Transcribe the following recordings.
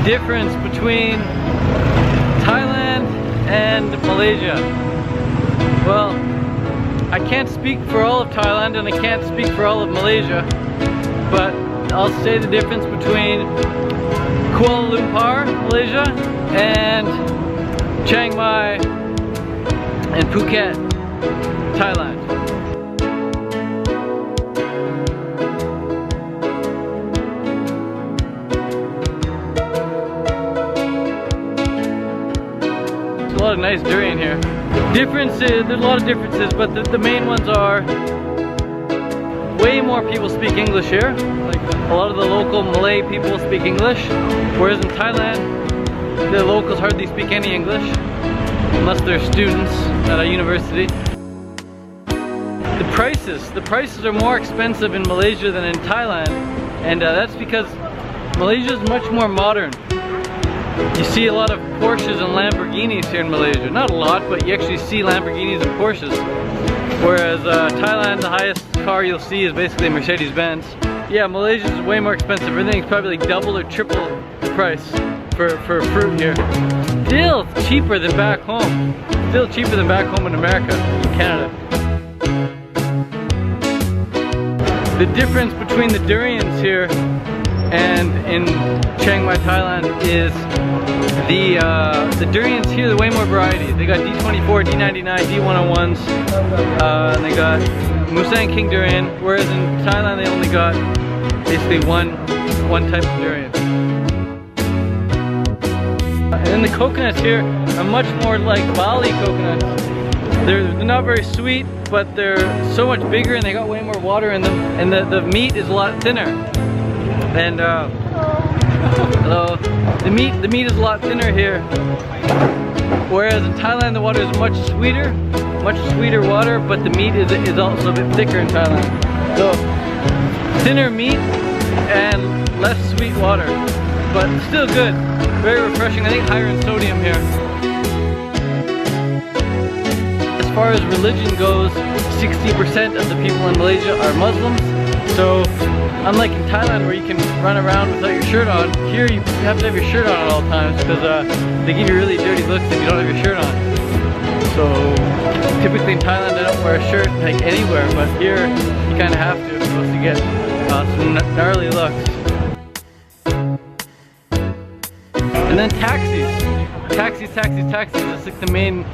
difference between Thailand and Malaysia. Well, I can't speak for all of Thailand and I can't speak for all of Malaysia, but I'll say the difference between Kuala Lumpur, Malaysia, and Chiang Mai and Phuket, Thailand. There's a lot of nice durian here. Differences, there's a lot of differences, but the main ones are way more people speak English here. Like a lot of the local Malay people speak English, whereas in Thailand, the locals hardly speak any English, unless they're students at a university. The prices are more expensive in Malaysia than in Thailand, and that's because Malaysia is much more modern. You see a lot of Porsches and Lamborghinis here in Malaysia. Not a lot, but you actually see Lamborghinis and Porsches. Whereas Thailand, the highest car you'll see is basically a Mercedes-Benz. Yeah, Malaysia is way more expensive. Everything's probably like double or triple the price for fruit here. Still cheaper than back home. Still cheaper than back home in America, Canada. The difference between the durians here and in Chiang Mai, Thailand is the durians here, there's way more variety. They got D24, D99, D101s, and they got Musang King durian, whereas in Thailand they only got basically one type of durian. And then the coconuts here are much more like Barley coconuts. They're not very sweet, but they're so much bigger and they got way more water in them, and the meat is a lot thinner. And hello, the meat is a lot thinner here, whereas in Thailand the water is much sweeter water, but the meat is also a bit thicker in Thailand. So thinner meat and less sweet water, but still good, very refreshing. I think higher in sodium here. As far as religion goes, 60% of the people in Malaysia are Muslims. So unlike in Thailand where you can run around without your shirt on, here you have to have your shirt on at all times because they give you really dirty looks if you don't have your shirt on. So typically in Thailand I don't wear a shirt like anywhere, but here you kind of have to if you're supposed to get some gnarly looks. And then taxis. Taxis. It's like the main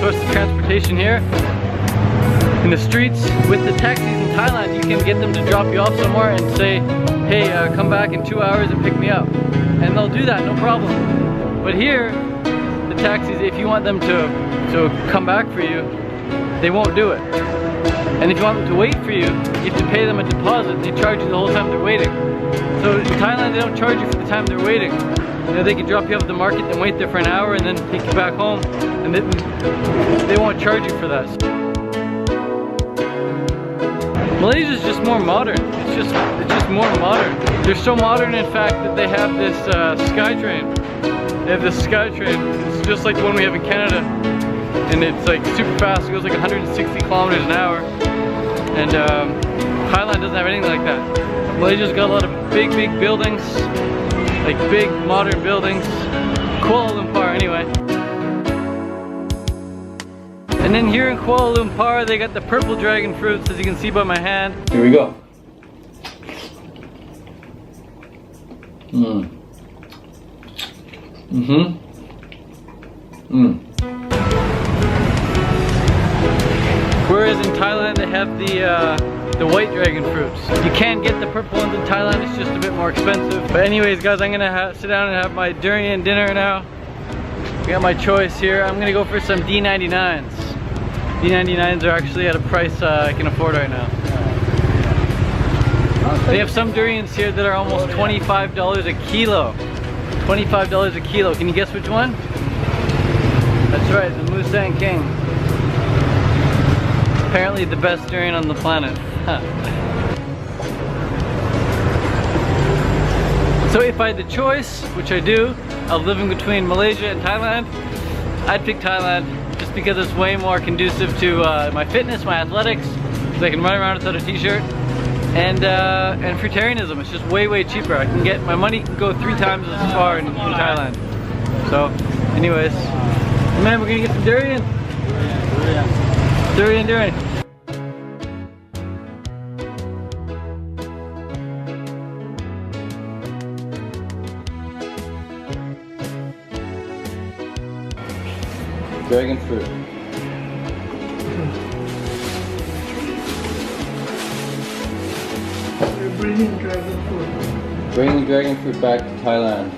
source of transportation here. In the streets with the taxis in Thailand, you can get them to drop you off somewhere and say, hey, come back in 2 hours and pick me up. And they'll do that, no problem. But here, the taxis, if you want them to come back for you, they won't do it. And if you want them to wait for you, you have to pay them a deposit and they charge you the whole time they're waiting. So in Thailand, they don't charge you for the time they're waiting. You know, they can drop you off at the market and wait there for an hour and then take you back home, and they won't charge you for that. Malaysia is just more modern. It's just more modern. They're so modern, in fact, that they have this SkyTrain. They have this SkyTrain. It's just like the one we have in Canada, and it's like super fast. It goes like 160 kilometers an hour. And Thailand doesn't have anything like that. Malaysia's got a lot of big buildings, like big modern buildings. Kuala Lumpur, anyway. And then here in Kuala Lumpur, they got the purple dragon fruits, as you can see by my hand. Here we go. Whereas in Thailand, they have the white dragon fruits. You can get the purple ones in Thailand, it's just a bit more expensive. But anyways, guys, I'm gonna sit down and have my durian dinner now. I got my choice here. I'm gonna go for some D99s. D99s are actually at a price I can afford right now. They have some durians here that are almost $25 a kilo. $25 a kilo. Can you guess which one? That's right, the Musang King. Apparently the best durian on the planet. So if I had the choice, which I do, of living between Malaysia and Thailand, I'd pick Thailand just because it's way more conducive to my fitness, my athletics, because I can run around without a t-shirt. and fruitarianism. It's just way cheaper. I can get my money can go 3 times as far in Thailand. So, anyways, man, we're gonna get some durian. Durian. Dragon fruit. We're bringing dragon fruit. Bringing dragon fruit back to Thailand.